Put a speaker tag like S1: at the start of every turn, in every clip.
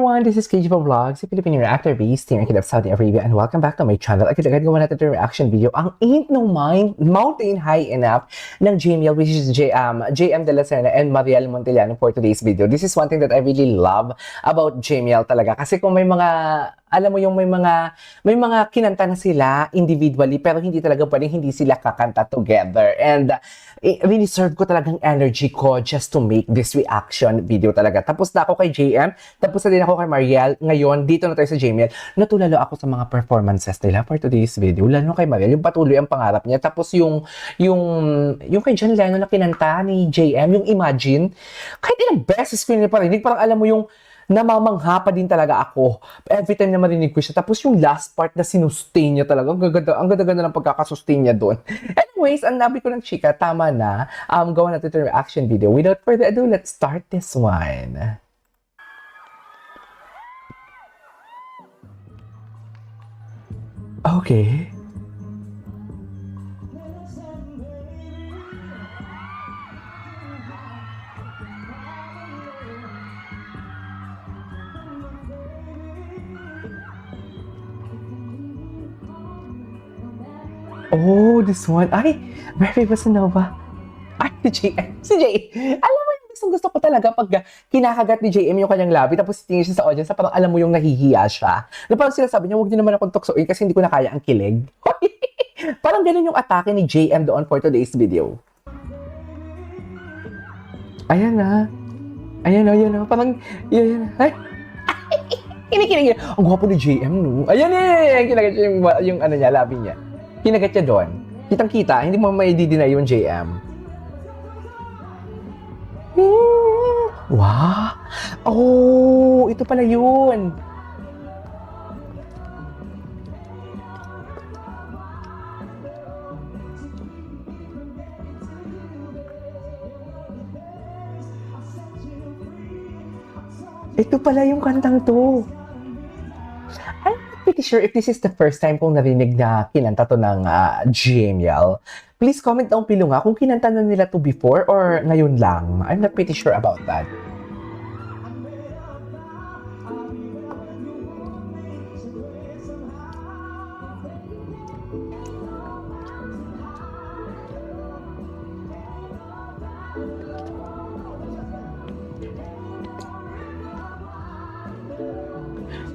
S1: everyone, this is KG Vlogs, si Filipino reactor based here in Kidab, Saudi Arabia, and welcome back to my channel. Agad-agad gawa natin ito reaction video, ang Ain't No Mind, Mountain High Enough ng JML, which is JM De La Serna and Mariel Montellano for today's video. This is one thing that I really love about JML talaga. Kasi kung may mga, alam mo yung may mga kinanta na sila individually, pero hindi talaga pwedeng hindi sila kakanta together. And really serve ko talagang energy ko just to make this reaction video talaga. Tapos na ako kay JM, tapos na din ako kay Mariel. Ngayon, dito na tayo sa JML. Natulalo ako sa mga performances nila for today's video. Lalo kay Mariel, yung patuloy ang pangarap niya. Tapos yung kay John Lennon na kinanta ni JM, yung Imagine, kahit ilang beses ko yun parinig, parang alam mo yung namamangha pa din talaga ako every time na marinig ko siya. Tapos yung last part na sinustain niya talaga, ang ganda-ganda ng pagkakasustain niya doon. Anyways, ang nabi ko ng chika, tama na. Gawa natin ito reaction video. Without further ado, let's start this one. Okay. Oh, this one. Ay, very Bosanova. Ay, si JM. Si JM. Alam mo, gusto ko talaga pag kinakagat ni JM yung kanyang labi, tapos tingin siya sa audience, parang alam mo yung nahihiya siya. Na parang sinasabi niya, huwag niyo naman akong tuksoin kasi hindi ko na kaya ang kilig. Parang ganun yung atake ni JM doon for today's video. Ayan na. Ayan na. Parang, yan. Ay. Kinikilig niya. Ang gwapo ni JM, no? Ayan. Kinagat niya yung ano niya, labi niya. Kinagat niya doon. Kitang-kita, hindi mo may deny yung JM. Wow! Oh, ito pala yun. Ito pala yung kantang to. I'm pretty sure if this is the first time kong narinig na kinanta to ng JML. Please comment down below nga kung kinanta na nila to before or ngayon lang. I'm not pretty sure about that.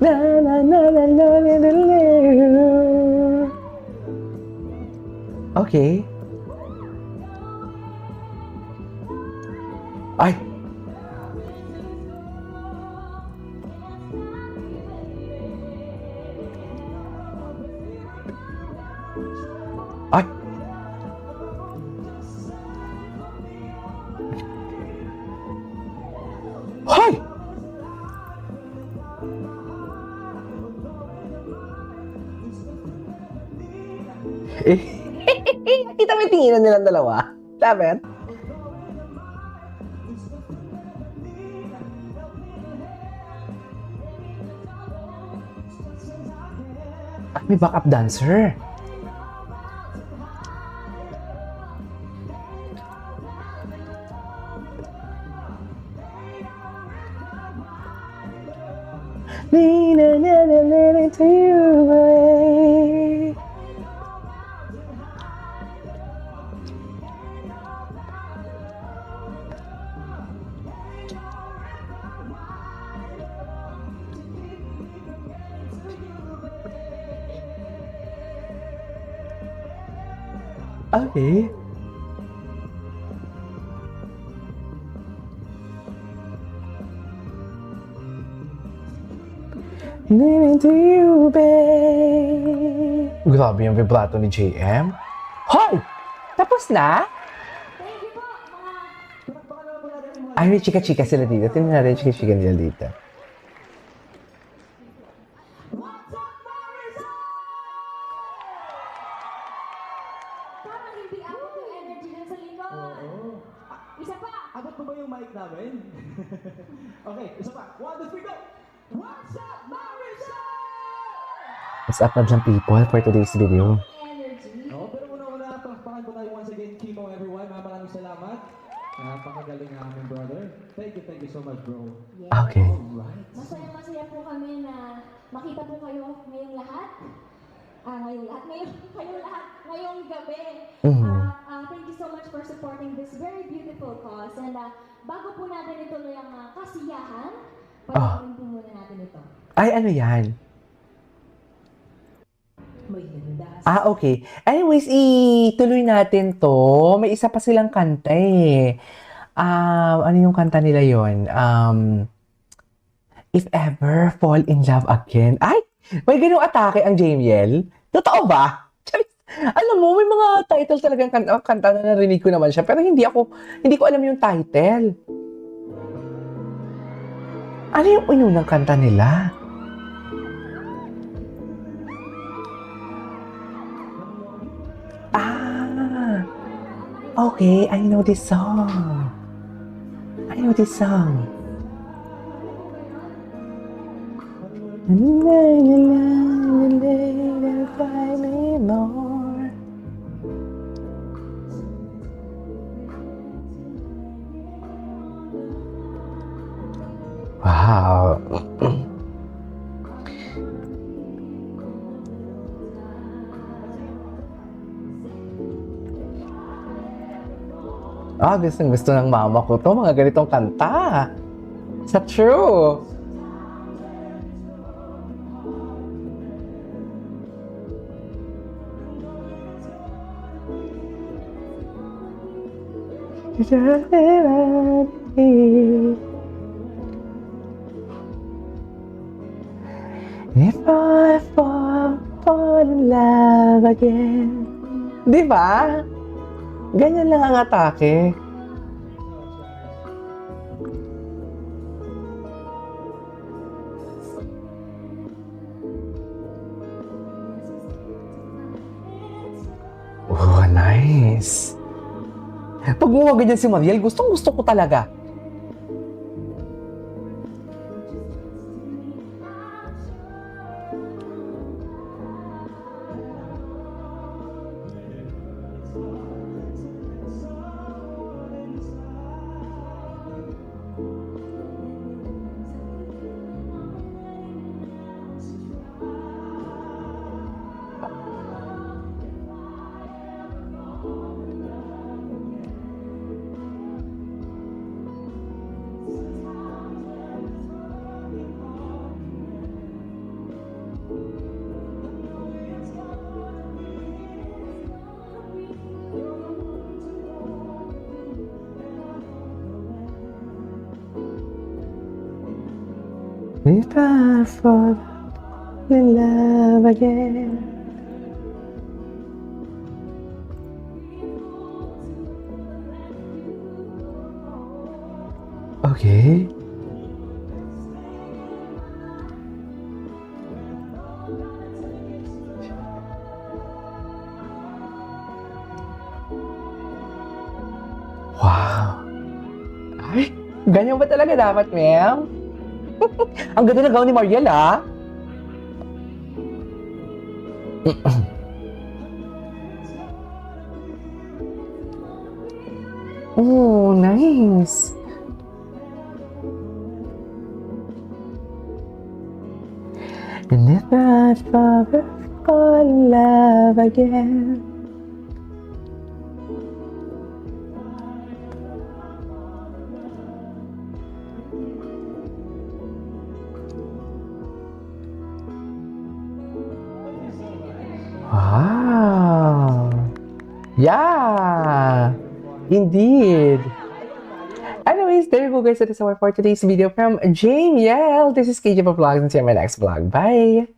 S1: Na na na na na na na na. Okay. Ay. Ay. Hoy! Nakita mo yung tinginan nilang dalawa? Love it? At may backup dancer. Na na na na na to you, babe. Okay. Leaning to you, babe. Grabe yung vibrato ni JM. Hoy! Tapos na? Ay, may chika-chika sila dito. Tingnan natin yung chika-chika nila dito.
S2: Isa pa! Abot mo ba yung mic namin? Okay, isa pa. 1, 2, 3, go! What's up, Marisol?
S1: What's up, Nabs and people, for today's video?
S2: Pero una-una, pakpakan po tayo once again, Kimo everyone. Maraming salamat. Napakagaling na aming brother. Thank you so much, bro.
S1: Okay.
S2: Alright.
S3: Masaya-masaya po Ngayong lahat, ngayong gabi.
S1: Mhm.
S3: Thank you so much for supporting this very beautiful cause. And bago po natin ituloy ang kasiyahan, panoorin po muna natin ito.
S1: Ay, ano yan?
S2: May landas.
S1: Okay. Anyways, ituloy natin to. May isa pa silang kanta eh. Ano yung kanta nila yon? If Ever Fall in Love Again. Ay! May ganung atake ang Jamiel. Totoo ba? Charis. Alam mo, may mga title talagang kanta na narinig ko naman siya. Pero hindi ko alam yung title. Ano yung unang kanta nila? Okay, I know this song. I know this song. Find me more. Wow. Gusto ng mama ko to, mga ganitong kanta. Sa true. If I fall in love again. Di ba? Ganyan lang ang atake. Oh, nice. Pag mga ganyan si Mariel, gustong-gusto ko talaga. If I fall in love again. Okay. Wow. Ay, ganyan ba talaga dapat, Mel? Ang ganda na gaon ni Mariel, ah. Oh, nice. And if I ever fall in love again. Wow. Yeah. Indeed. Anyways, there you go guys. That is our for today's video from Jamiel. This is KJ Vlogs and see you in my next vlog. Bye.